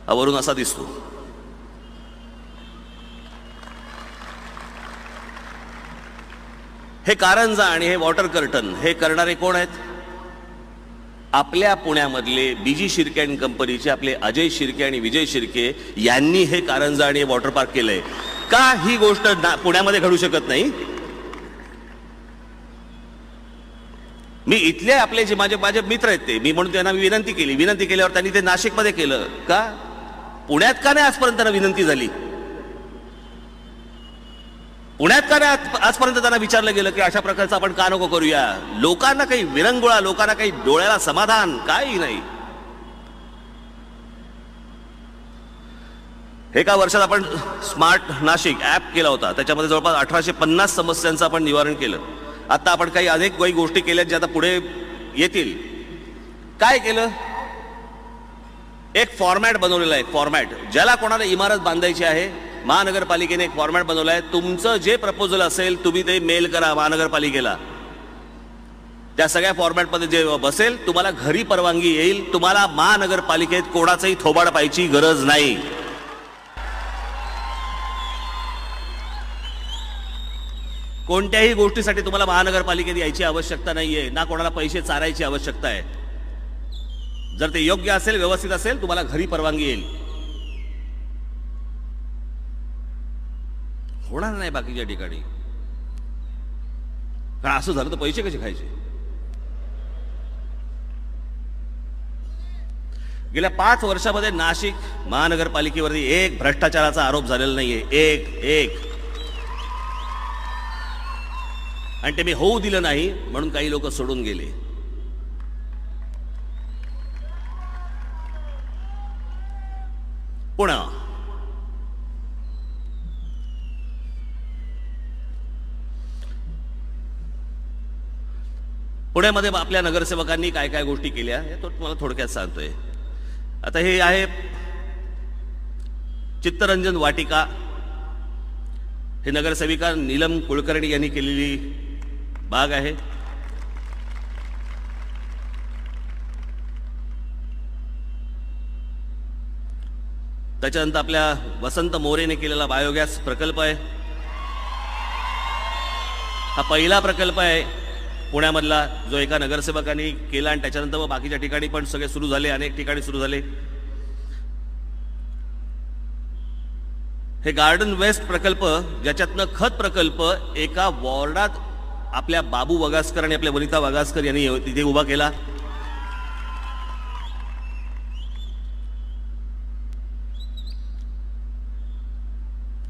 वरून असा दिसतो. हे कारंजा आणि हे वॉटर कर्टन हे करणारे कोण आहेत? आपल्या पुण्यामधले बीजी शिर्के आणि कंपनीचे आपले अजय शिर्के आणि विजय शिर्के यांनी हे कारंजा आणि वॉटर पार्क केलंय. का ही गोष्ट पुण्यामध्ये घडू शकत नाही? मी इथले आपले जे माझे मित्र आहेत ते, मी म्हणून त्यांना विनंती केली. विनंती केल्यावर त्यांनी ते नाशिकमध्ये केलं. का पुण्यात का नाही आजपर्यंत त्यांना विनंती झाली? पुण्यात का नाही आजपर्यंत त्यांना विचारलं गेलं की अशा प्रकारचं आपण का नको करूया? लोकांना काही विरंगुळा, लोकांना काही डोळ्याला समाधान काही नाही. एका वर्षात आपण स्मार्ट नाशिक ऍप केला होता. त्याच्यामध्ये जवळपास 1850 समस्यांचं आपण निवारण केलं. आता आपण काही अनेक काही गोष्टी केल्या ज्या आता पुढे येतील. काय केलं? एक फॉर्मॅट बनवलेला आहे. फॉर्मॅट, ज्याला कोणाला इमारत बांधायची आहे, महानगरपालिकेने एक फॉर्मॅट बनवला आहे. तुमचं जे प्रपोजल असेल तुम्ही ते मेल करा महानगरपालिकेला. त्या सगळ्या फॉर्मॅटमध्ये जे बसेल तुम्हाला घरी परवानगी येईल. तुम्हाला महानगरपालिकेत कोणाचंही थोबाड पाहायची गरज नाही. कोणत्याही गोष्टीसाठी तुम्हाला महानगरपालिकेत यायची आवश्यकता नाहीये, ना कोणाला पैसे चारायची आवश्यकता आहे. जर ते योग्य असेल, व्यवस्थित असेल, तुम्हाला घरी परवानगी येईल. होणार नाही बाकीच्या ठिकाणी. कारण असं झालं तर पैसे कसे खायचे? गेल्या 5 वर्षामध्ये नाशिक महानगरपालिकेवरती एक भ्रष्टाचाराचा आरोप झालेला नाहीये. एक आणि ते मी होऊ दिलं नाही म्हणून काही लोक सोडून गेले. पुण्यामध्ये आपल्या नगरसेवकांनी काय काय गोष्टी केल्या हे तो तुम्हाला थोडक्यात सांगतोय. आता हे आहे चित्तरंजन वाटिका. हे नगरसेविका नीलम कुलकर्णी यांनी केलेली बाग आहे. त्याच्यानंतर आपल्या वसंत मोरेने केलेला बायोगॅस प्रकल्प आहे. हा पहिला प्रकल्प आहे पुण्यामधला जो एका नगरसेवकांनी केला आणि त्याच्यानंतर मग बाकीच्या ठिकाणी पण सगळे सुरू झाले, अनेक ठिकाणी सुरू झाले. हे गार्डन वेस्ट प्रकल्प, ज्याच्यातनं खत प्रकल्प एका वॉर्डात आपल्या बाबू वगासकर आणि आपल्या वनिता वगासकर यांनी तिथे उभा केला.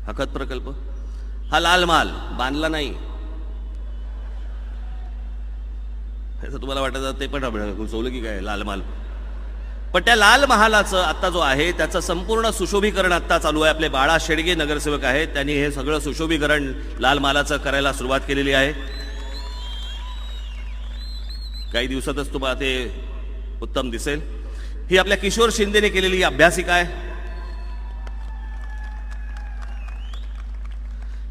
हा खत प्रकल्प. हा लाल महाल बांधला नाही. तुम्हाला वाटत ते पण घुसवलं की काय लाल महाल? पण त्या लाल महालाचं आता जो आहे त्याचं संपूर्ण सुशोभीकरण आता चालू आहे. आपले बाळा शेडगे नगरसेवक आहेत, त्यांनी हे सगळं सुशोभीकरण लाल महालाचं करायला सुरुवात केलेली आहे. काही दिवसातच तुम्हाला ते उत्तम दिसेल. ही आपल्या किशोर शिंदेने केलेली अभ्यासिका आहे.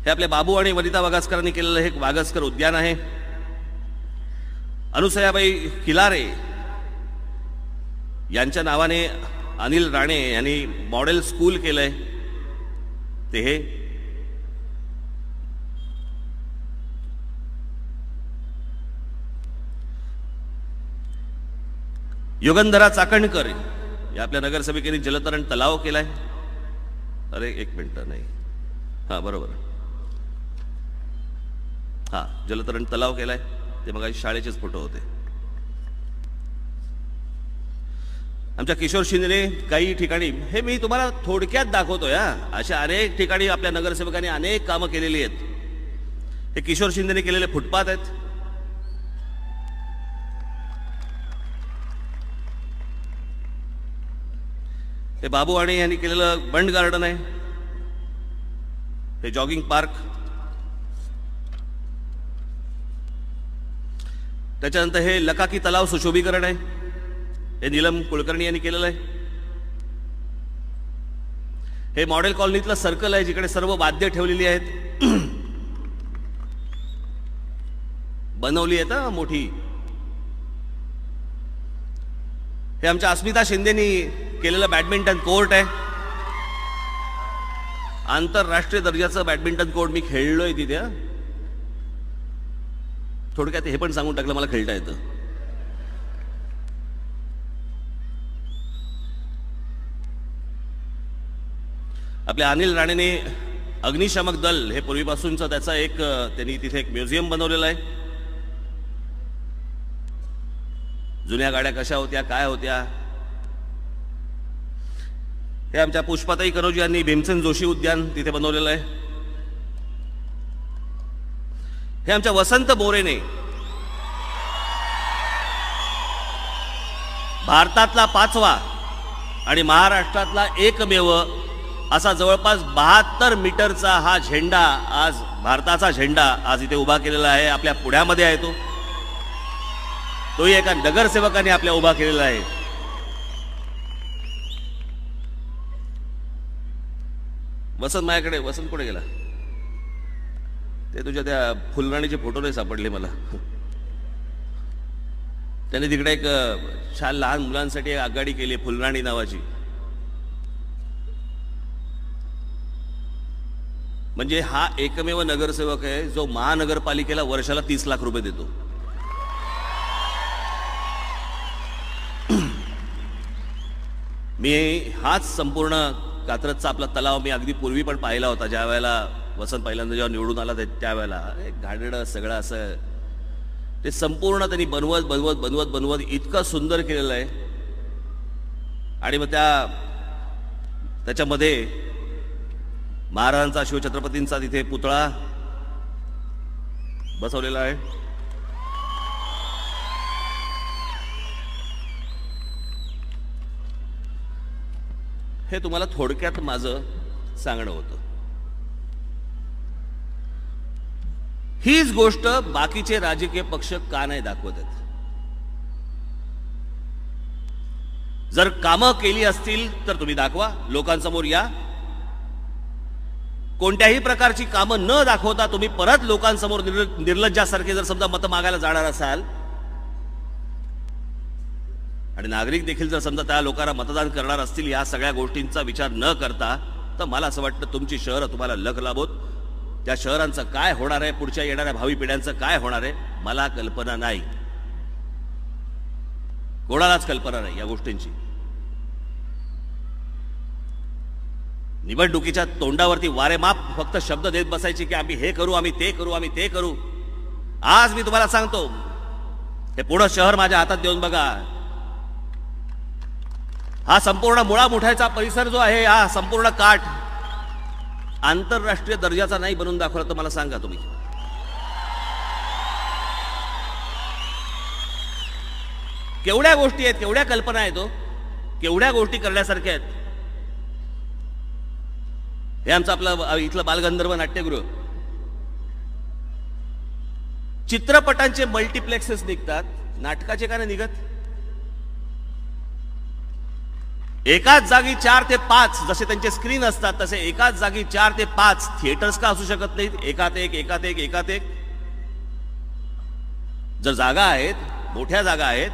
हे आपले बाबू आणि वनिता वागासकरांनी केलेलं हे वागासकर उद्यान आहे. अनुसयाबाई खिलारे यांच्या नावाने अनिल राणे यांनी मॉडेल स्कूल केलंय. ते हे युगंधरा चाकणकर या आपल्या नगरसेविकेने जलतरण तलाव केलाय. अरे एक मिनिट, नाही, हा बरोबर, हा जलतरण तलाव केलाय. ते मग शाळेचेच फोटो होते. आमच्या किशोर शिंदेने काही ठिकाणी, हे मी तुम्हाला थोडक्यात दाखवतोय, अशा अनेक ठिकाणी आपल्या नगरसेवकांनी अनेक कामं केलेली आहेत. हे किशोर शिंदेने केलेले फुटपाथ आहेत, हे बाबू आणि यांनी केलेलं बंड गार्डन आहे, हे जॉगिंग पार्क, त्याच्यानंतर हे लकाकी तलाव सुशोभीकरण आहे, हे नीलम कुलकर्णी यांनी केलेलं आहे, हे मॉडेल कॉलनीतलं सर्कल आहे जिकडे सर्व वाद्य ठेवलेली आहेत, बनवली आहेत मोठी, हे आमच्या अस्मिता शिंदेनी केलेलं बॅडमिंटन कोर्ट आहे, आंतरराष्ट्रीय दर्जाचं बॅडमिंटन कोर्ट मी खेळलोय तिथे. थोडक्यात हे पण सांगून टाकलं मला खेळता येतं. आपल्या अनिल राणेने अग्निशामक दल हे पूर्वीपासूनचं त्याचा एक त्यांनी तिथे एक म्युझियम बनवलेलं आहे. जुन्या गाड्या कशा होत्या, काय होत्या. हे आमच्या पुष्पाताई करोजी यांनी भीमसेन जोशी उद्यान तिथे बनवलेलं आहे. हे आमच्या वसंत मोरेने भारतातला 5वा आणि महाराष्ट्रातला एकमेव असा जवळपास 72 मीटरचा हा झेंडा, आज भारताचा झेंडा आज इथे उभा केलेला आहे. आपल्या पुण्यामध्ये आहे तोही एका नगरसेवकाने आपल्या उभा केलेला आहे. वसंत माझ्याकडे, वसंत कुठे गेला? ते तुझ्या त्या फुलराणीचे फोटो नाही सापडले मला. त्याने तिकडे एक छान लहान मुलांसाठी एक आगगाडी केली फुलराणी नावाची. म्हणजे हा एकमेव नगरसेवक आहे जो महानगरपालिकेला वर्षाला 30 लाख रुपये देतो. मी हाच संपूर्ण कात्रजचा आपला तलाव मी अगदी पूर्वी पण पाहिला होता. ज्या वेळेला वसंत पहिल्यांदा जेव्हा निवडून आला त्यावेळेला एक घाणेरडं सगळं असं ते संपूर्ण त्यांनी बनवत बनवत बनवत बनवत इतकं सुंदर केलेलं आहे. आणि मग त्याच्यामध्ये महाराजांचा, शिवछत्रपतींचा तिथे पुतळा बसवलेला आहे. हे तुम्हाला थोडक्यात माझं सांगणं होतं. हीच गोष्ट बाकीचे राजकीय पक्ष का नाही दाखवत आहेत? जर कामं केली असतील तर तुम्ही दाखवा, लोकांसमोर या. कोणत्याही प्रकारची कामं न दाखवता तुम्ही परत लोकांसमोर निर्लज्जासारखे जर समजा मतं मागायला जाणार असाल आणि नागरिक देखील जर समजा त्या लोकांना मतदान करणार असतील या सगळ्या गोष्टींचा विचार न करता, तर मला असं वाटतं तुमची शहरं तुम्हाला लख लाभोत. त्या शहरांचं काय होणार आहे, पुढच्या येणाऱ्या भावी पिढ्यांचं काय होणार आहे, मला कल्पना नाही. कोणालाच कल्पना नाही या गोष्टींची. निवडणुकीच्या तोंडावरती वारेमाप फक्त शब्द देत बसायचे की आम्ही हे करू, आम्ही ते करू, आम्ही ते करू. आज मी तुम्हाला सांगतो, हे पुढं शहर माझ्या हातात देऊन बघा. हा संपूर्ण मुळा मुठायचा परिसर जो आहे, हा संपूर्ण काठ आंतरराष्ट्रीय दर्जाचा नाही बनवून दाखवला तर मला सांगा तुम्ही. केवढ्या गोष्टी आहेत, केवढ्या कल्पना आहेत, केवढ्या गोष्टी करण्यासारख्या आहेत. हे आमचं आपलं इथलं बालगंधर्व नाट्यगृह. चित्रपटांचे मल्टिप्लेक्सेस निघतात, नाटकाचे का नाही निघत? एकाच जागी 4 ते 5 जसे त्यांचे स्क्रीन असतात तसे एकाच जागी 4 ते 5 थिएटर्स का असू शकत नाहीत? एकात एक एकात एक एकात एक. जर जागा आहेत, मोठ्या जागा आहेत,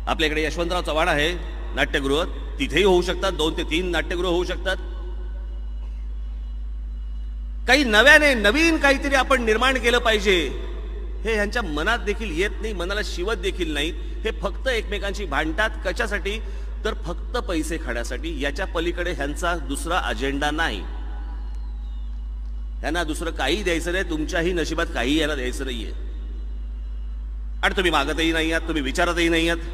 आपल्याकडे यशवंतराव चव्हाण आहे नाट्यगृह, तिथेही होऊ शकतात. 2 ते 3 नाट्यगृह होऊ शकतात. काही नव्याने नवीन काहीतरी आपण निर्माण केलं पाहिजे हे ह्यांच्या मनात देखील येत नाही, मनाला शिवत देखील नाही. हे फक्त एकमेकांशी भांडतात. कशासाठी? तर फक्त पैसे खाण्यासाठी. याच्या पलीकडे ह्यांचा दुसरा अजेंडा नाही. ह्यांना दुसरं काही द्यायचं नाही. तुमच्याही नशिबात काही याला द्यायचं नाहीये. आणि तुम्ही मागतही नाही आहात, तुम्ही विचारतही नाही आहात,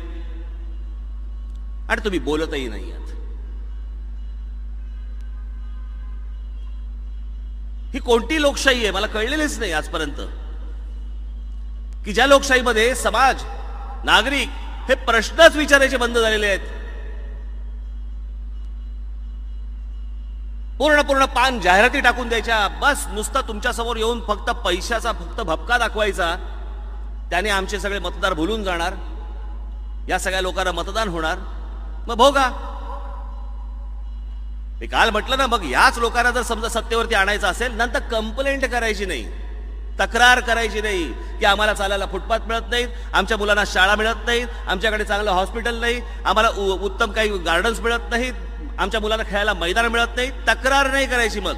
आणि तुम्ही बोलतही नाही आहात. ही कोणती लोकशाही आहे मला कळलेलीच नाही आजपर्यंत, की ज्या लोकशाहीमध्ये समाज, नागरिक हे प्रश्नच विचारायचे बंद झालेले आहेत. पूर्ण पान जाहिराती टाकून द्यायच्या, बस नुसतं तुमच्या समोर येऊन फक्त पैशाचा फक्त भपका दाखवायचा, त्याने आमचे सगळे मतदार भुलून जाणार, या सगळ्या लोकांना मतदान होणार, मग भोगा. मी काल म्हटलं ना, मग याच लोकांना जर समजा सत्तेवरती आणायचं असेल, नंतर कंप्लेंट करायची नाही, तक्रार करायची नाही की आम्हाला चालायला फुटपाथ मिळत नाहीत, आमच्या मुलांना शाळा मिळत नाहीत, आमच्याकडे चांगलं हॉस्पिटल नाही, आम्हाला उत्तम काही गार्डन्स मिळत नाहीत, आमच्या मुलांना खेळायला मैदान मिळत नाही. तक्रार नाही करायची. मग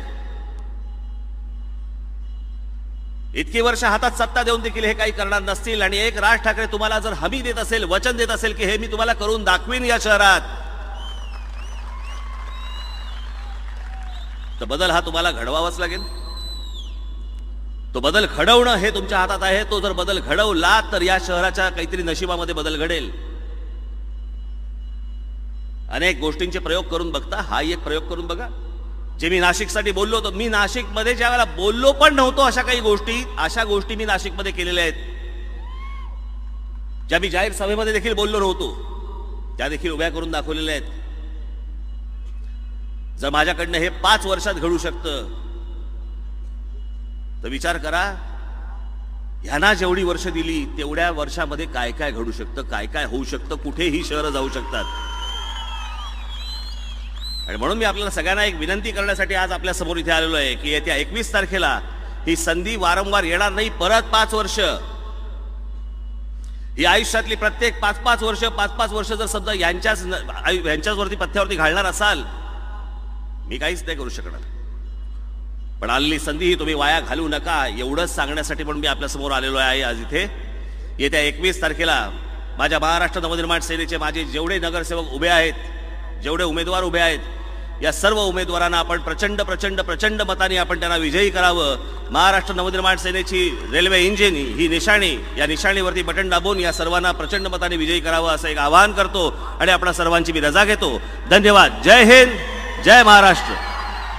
इतकी वर्ष हातात सत्ता देऊन देखील हे काही करणार नसतील आणि एक राज ठाकरे तुम्हाला जर हमी देत असेल, वचन देत असेल की हे मी तुम्हाला करून दाखवीन या शहरात, तर बदल हा तुम्हाला घडवावाच लागेल. तो बदल घडवणं हे तुमच्या हातात आहे. तो जर बदल घडवला तर या शहराच्या काहीतरी नशिबामध्ये बदल घडेल. अनेक गोष्टींचे प्रयोग करून बघता, हा एक प्रयोग करून बघा. जे मी नाशिकसाठी बोललो होतो, मी नाशिकमध्ये ज्या वेळेला बोललो पण नव्हतो अशा गोष्टी मी नाशिकमध्ये केलेल्या आहेत, ज्या मी जाहीर सभेमध्ये देखील बोललो नव्हतो, त्या देखील उभ्या करून दाखवलेल्या आहेत. जर माझ्याकडनं हे 5 वर्षात घडू शकतं तर विचार करा, ह्यांना जेवढी वर्ष दिली तेवढ्या वर्षामध्ये काय काय घडू शकतं, काय काय होऊ शकतं, कुठेही शहरं जाऊ शकतात. आणि म्हणून मी आपल्याला सगळ्यांना एक विनंती करण्यासाठी आज आपल्या समोर इथे आलेलो आहे की येत्या 21 तारखेला ही संधी वारंवार येणार नाही. परत 5 वर्ष, ही आयुष्यातली प्रत्येक 5-5 वर्ष जर समजा यांच्यावरती पथ्यावरती घालणार असाल, मी काहीच नाही करू शकणार. पण आलेली संधी ही तुम्ही वाया घालू नका, एवढंच सांगण्यासाठी पण मी आपल्या समोर आलेलो आहे आज इथे. येत्या 21 तारखेला माझ्या महाराष्ट्र नवनिर्माण सेनेचे माझे जेवढे नगरसेवक उभे आहेत, जेवढे उमेदवार उभे आहेत, या सर्व उमेदवारांना आपण प्रचंड मताने आपण त्यांना विजयी करावं. महाराष्ट्र नवनिर्माण सेनेची रेल्वे इंजिन ही निशाणी, या निशाणीवरती बटन दाबून या सर्वांना प्रचंड मताने विजयी करावं असं एक आवाहन करतो आणि आपल्या सर्वांची मी रजा घेतो. धन्यवाद. जय हिंद, जय महाराष्ट्र.